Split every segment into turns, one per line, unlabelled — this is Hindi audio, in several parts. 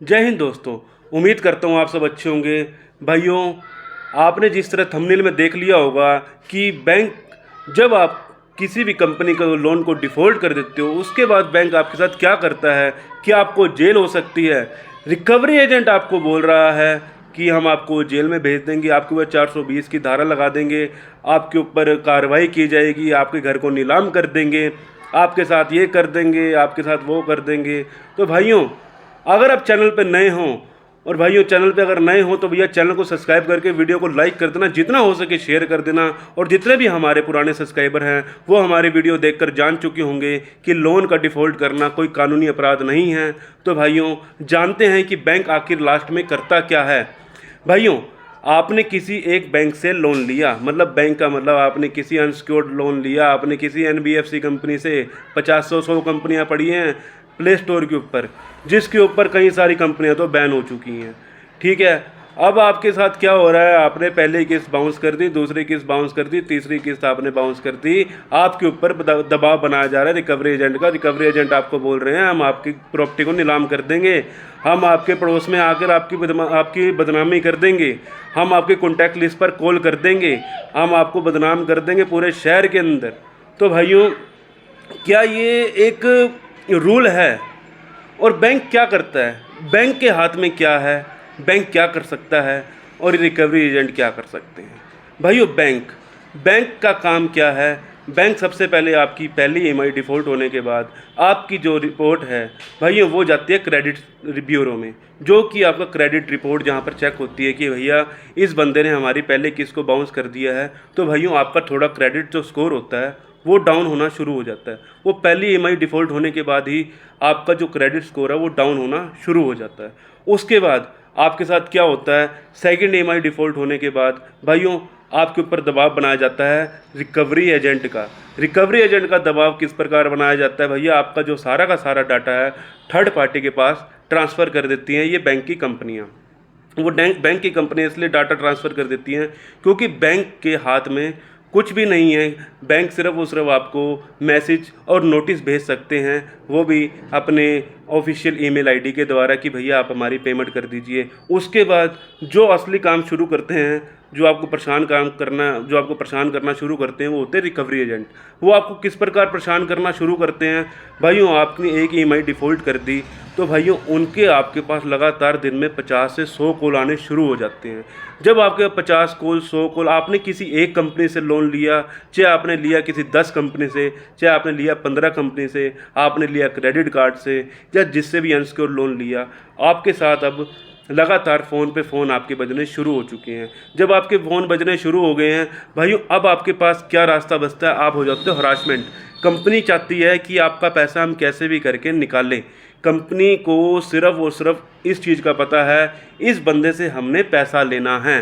जय हिंद दोस्तों। उम्मीद करता हूँ आप सब अच्छे होंगे। भाइयों, आपने जिस तरह थंबनेल में देख लिया होगा कि बैंक जब आप किसी भी कंपनी का लोन को डिफ़ॉल्ट कर देते हो, उसके बाद बैंक आपके साथ क्या करता है कि आपको जेल हो सकती है। रिकवरी एजेंट आपको बोल रहा है कि हम आपको जेल में भेज देंगे, आपके ऊपर 420 की धारा लगा देंगे, आपके ऊपर कार्रवाई की जाएगी, आपके घर को नीलाम कर देंगे, आपके साथ ये कर देंगे, आपके साथ वो कर देंगे। तो भाइयों, अगर आप चैनल पर नए हों, और भाइयों चैनल पे अगर नए हो तो भैया चैनल को सब्सक्राइब करके वीडियो को लाइक कर देना, जितना हो सके शेयर कर देना। और जितने भी हमारे पुराने सब्सक्राइबर हैं वो हमारे वीडियो देखकर जान चुके होंगे कि लोन का डिफ़ॉल्ट करना कोई कानूनी अपराध नहीं है। तो भाइयों, जानते हैं कि बैंक आखिर लास्ट में करता क्या है। भाइयों, आपने किसी एक बैंक से लोन लिया, मतलब बैंक का मतलब आपने किसी अनसिक्योर्ड लोन लिया, आपने किसी एनबीएफसी कंपनी से 50-100 कंपनियां पड़ी हैं प्ले स्टोर के ऊपर, जिसके ऊपर कई सारी कंपनियां तो बैन हो चुकी हैं। ठीक है, अब आपके साथ क्या हो रहा है, आपने पहली किस्त बाउंस कर दी, दूसरी किस्त बाउंस कर दी, तीसरी किस्त आपने बाउंस कर दी। आपके ऊपर दबाव बनाया जा रहा है रिकवरी एजेंट का। रिकवरी एजेंट आपको बोल रहे हैं हम आपकी प्रॉपर्टी को नीलाम कर देंगे, हम आपके पड़ोस में आकर आपकी बदनामी कर देंगे, हम आपके कॉन्टैक्ट लिस्ट पर कॉल कर देंगे, हम आपको बदनाम कर देंगे पूरे शहर के अंदर। तो भाइयों, क्या ये एक रूल है? और बैंक क्या करता है, बैंक के हाथ में क्या है, बैंक क्या कर सकता है और रिकवरी एजेंट क्या कर सकते हैं। भाइयों, बैंक का काम क्या है। बैंक सबसे पहले आपकी पहली ईएमआई डिफ़ॉल्ट होने के बाद आपकी जो रिपोर्ट है भाइयों वो जाती है क्रेडिट ब्यूरो में, जो कि आपका क्रेडिट रिपोर्ट जहाँ पर चेक होती है कि भैया इस बंदे ने हमारी पहले किस्त को बाउंस कर दिया है। तो भाइयों, आपका थोड़ा क्रेडिट जो स्कोर होता है वो डाउन होना शुरू हो जाता है। वो पहली ईएमआई डिफ़ॉल्ट होने के बाद ही आपका जो क्रेडिट स्कोर है वो डाउन होना शुरू हो जाता है। उसके बाद आपके साथ क्या होता है, सेकंड ईएमआई डिफ़ॉल्ट होने के बाद भाइयों आपके ऊपर दबाव बनाया जाता है रिकवरी एजेंट का। रिकवरी एजेंट का दबाव किस प्रकार बनाया जाता है भैया, आपका जो सारा का सारा डाटा है थर्ड पार्टी के पास ट्रांसफ़र कर देती हैं ये बैंक की कंपनियाँ। वो बैंक की कंपनी इसलिए डाटा ट्रांसफ़र कर देती हैं क्योंकि बैंक के हाथ में कुछ भी नहीं है। बैंक सिर्फ आपको मैसेज और नोटिस भेज सकते हैं, वो भी अपने ऑफिशियल ईमेल आईडी के द्वारा कि भैया आप हमारी पेमेंट कर दीजिए। उसके बाद जो असली काम शुरू करते हैं, जो आपको परेशान करना शुरू करते हैं, वो होते हैं रिकवरी एजेंट। वो आपको किस प्रकार परेशान करना शुरू करते हैं भाइयों, आपने एक ईएमआई डिफ़ॉल्ट कर दी तो भाइयों उनके आपके पास लगातार दिन में 50 से 100 कॉल आने शुरू हो जाते हैं। जब आपके 50 कॉल 100 कॉल, आपने किसी एक कंपनी से लोन लिया, चाहे आपने लिया किसी 10 कंपनी से, चाहे आपने लिया 15 कंपनी से, आपने लिया क्रेडिट कार्ड से, या जिससे भी अनसिक्योर्ड लोन लिया, आपके साथ अब लगातार फ़ोन पे फ़ोन आपके बजने शुरू हो चुके हैं। जब आपके फ़ोन बजने शुरू हो गए हैं भाइयों, अब आपके पास क्या रास्ता बचता है, आप हो जाते हो हरासमेंट। कंपनी चाहती है कि आपका पैसा हम कैसे भी करके निकालें। कंपनी को सिर्फ और सिर्फ इस चीज़ का पता है, इस बंदे से हमने पैसा लेना है।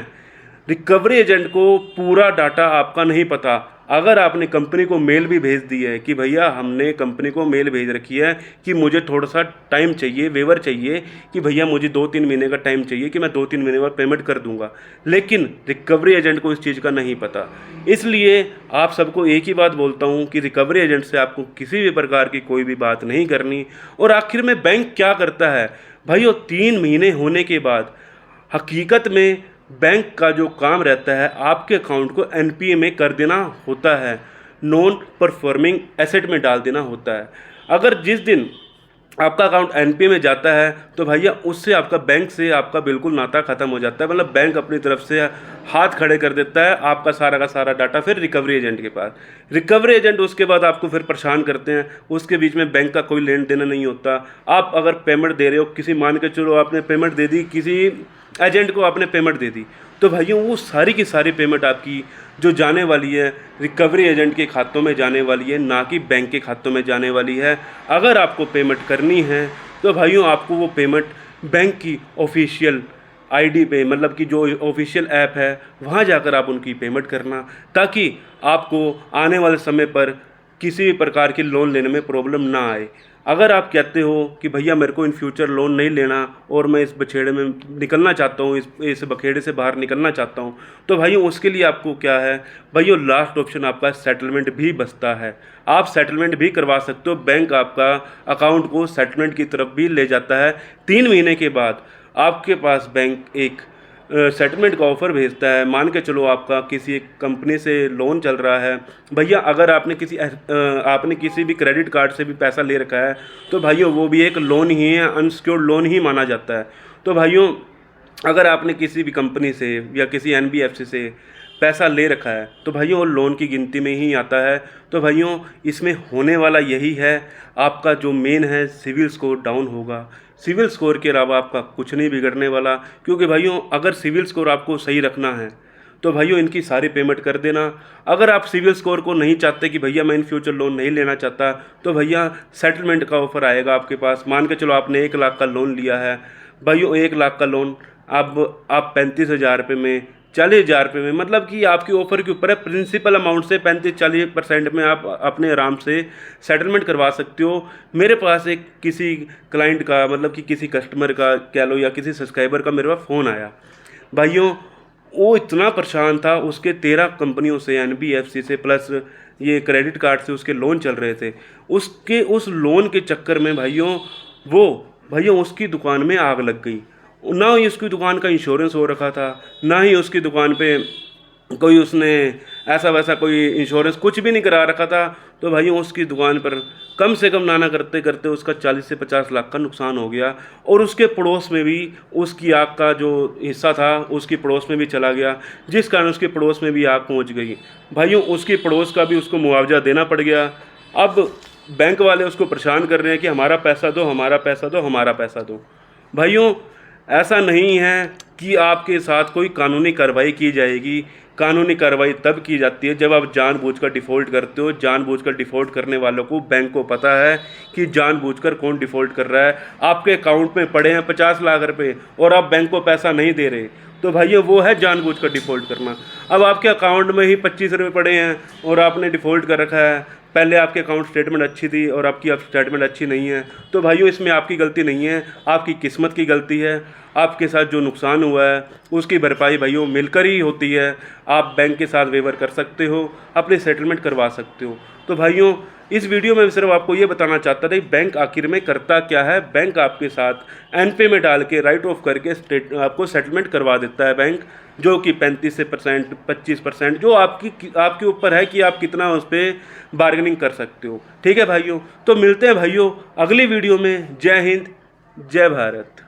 रिकवरी एजेंट को पूरा डाटा आपका नहीं पता। अगर आपने कंपनी को मेल भी भेज दी है कि भैया हमने कंपनी को मेल भेज रखी है कि मुझे थोड़ा सा टाइम चाहिए, वेवर चाहिए कि भैया मुझे 2-3 महीने का टाइम चाहिए कि मैं 2-3 महीने बाद पेमेंट कर दूंगा, लेकिन रिकवरी एजेंट को इस चीज़ का नहीं पता। इसलिए आप सबको एक ही बात बोलता हूँ कि रिकवरी एजेंट से आपको किसी भी प्रकार की कोई भी बात नहीं करनी। और आखिर में बैंक क्या करता है भाइयों, 3 महीने होने के बाद हकीकत में बैंक का जो काम रहता है आपके अकाउंट को एनपीए में कर देना होता है, नॉन परफॉर्मिंग एसेट में डाल देना होता है। अगर जिस दिन आपका अकाउंट एनपीए में जाता है तो भैया उससे आपका बैंक से आपका बिल्कुल नाता ख़त्म हो जाता है। मतलब बैंक अपनी तरफ से हाथ खड़े कर देता है, आपका सारा का सारा डाटा फिर रिकवरी एजेंट के पास। रिकवरी एजेंट उसके बाद आपको फिर परेशान करते हैं, उसके बीच में बैंक का कोई लेन देना नहीं होता। आप अगर पेमेंट दे रहे हो, किसी मान के चलो आपने पेमेंट दे दी, किसी एजेंट को आपने पेमेंट दे दी, तो भाइयों वो सारी की सारी पेमेंट आपकी जो जाने वाली है रिकवरी एजेंट के खातों में जाने वाली है, ना कि बैंक के खातों में जाने वाली है। अगर आपको पेमेंट करनी है तो भाइयों आपको वो पेमेंट बैंक की ऑफिशियल आईडी पे, मतलब कि जो ऑफिशियल ऐप है वहाँ जाकर आप उनकी पेमेंट करना, ताकि आपको आने वाले समय पर किसी भी प्रकार की लोन लेने में प्रॉब्लम ना आए। अगर आप कहते हो कि भैया मेरे को इन फ्यूचर लोन नहीं लेना और मैं इस बछेड़े में निकलना चाहता हूँ, इस बखेड़े से बाहर निकलना चाहता हूँ, तो भाइयों उसके लिए आपको क्या है भाइयों, लास्ट ऑप्शन आपका सेटलमेंट भी बचता है। आप सेटलमेंट भी करवा सकते हो। बैंक आपका अकाउंट को सेटलमेंट की तरफ भी ले जाता है। 3 महीने के बाद आपके पास बैंक एक सेटलमेंट का ऑफ़र भेजता है। मान के चलो आपका किसी एक कंपनी से लोन चल रहा है भैया, अगर आपने किसी भी क्रेडिट कार्ड से भी पैसा ले रखा है तो भाइयों वो भी एक लोन ही है, अनसिक्योर्ड लोन ही माना जाता है। तो भाइयों अगर आपने किसी भी कंपनी से या किसी एनबीएफसी से पैसा ले रखा है तो भाइयों वो लोन की गिनती में ही आता है। तो भाइयों इसमें होने वाला यही है, आपका जो मेन है सिविल स्कोर डाउन होगा। सिविल स्कोर के अलावा आपका कुछ नहीं बिगड़ने वाला, क्योंकि भाइयों अगर सिविल स्कोर आपको सही रखना है तो भाइयों इनकी सारी पेमेंट कर देना। अगर आप सिविल स्कोर को नहीं चाहते कि भैया मैं इन फ्यूचर लोन नहीं लेना चाहता, तो भैया सेटलमेंट का ऑफ़र आएगा आपके पास। मान के चलो आपने 1 लाख का लोन लिया है भाइयों, 1 लाख का लोन अब आप 35,000 रुपये में, 40,000 रुपये में, मतलब कि आपकी ऑफ़र के ऊपर है। प्रिंसिपल अमाउंट से 35-40% में आप अपने आराम से सेटलमेंट करवा सकते हो। मेरे पास एक किसी क्लाइंट का, मतलब कि किसी कस्टमर का कह लो या किसी सब्सक्राइबर का मेरे पास फ़ोन आया भाइयों, वो इतना परेशान था। उसके 13 कंपनियों से, एनबीएफसी से प्लस ये क्रेडिट कार्ड से उसके लोन चल रहे थे। उसके उस लोन के चक्कर में भाइयों उसकी दुकान में आग लग गई। ना ही उसकी दुकान का इंश्योरेंस हो रखा था, ना ही उसकी दुकान पे कोई उसने ऐसा वैसा कोई इंश्योरेंस कुछ भी नहीं करा रखा था। तो भाइयों उसकी दुकान पर कम से कम नाना करते करते उसका 40 से 50 लाख का नुकसान हो गया। और उसके पड़ोस में भी उसकी आग का जो हिस्सा था उसकी पड़ोस में भी चला गया, जिस कारण उसके पड़ोस में भी आग पहुंच गई। भाइयों उसके पड़ोस का भी उसको मुआवजा देना पड़ गया। अब बैंक वाले उसको परेशान कर रहे हैं कि हमारा पैसा दो, हमारा पैसा दो, हमारा पैसा दो। भाइयों ऐसा नहीं है कि आपके साथ कोई कानूनी कार्रवाई की जाएगी। कानूनी कार्रवाई तब की जाती है जब आप जानबूझकर डिफ़ॉल्ट करते हो। जानबूझकर डिफ़ॉल्ट करने वालों को बैंक को पता है कि जानबूझकर कौन डिफ़ॉल्ट कर रहा है। आपके अकाउंट में पड़े हैं 50 लाख रुपए और आप बैंक को पैसा नहीं दे रहे, तो भाइयों वो है जानबूझकर डिफ़ॉल्ट करना। अब आपके अकाउंट में ही 25 रुपये पड़े हैं और आपने डिफ़ॉल्ट कर रखा है। पहले आपके अकाउंट स्टेटमेंट अच्छी थी और आपकी अब स्टेटमेंट अच्छी नहीं है, तो भाइयों इसमें आपकी गलती नहीं है, आपकी किस्मत की गलती है। आपके साथ जो नुकसान हुआ है उसकी भरपाई भाइयों मिलकर ही होती है। आप बैंक के साथ वेवर कर सकते हो, अपने सेटलमेंट करवा सकते हो। तो भाइयों इस वीडियो में सिर्फ आपको ये बताना चाहता था कि बैंक आखिर में करता क्या है। बैंक आपके साथ एनपे में डाल के राइट ऑफ करके आपको सेटलमेंट करवा देता है बैंक, जो कि 35 से % 25%, जो आपके ऊपर है कि आप कितना उस पर बार्गेनिंग कर सकते हो। ठीक है भाइयों, तो मिलते हैं भाइयों अगली वीडियो में। जय हिंद, जय भारत।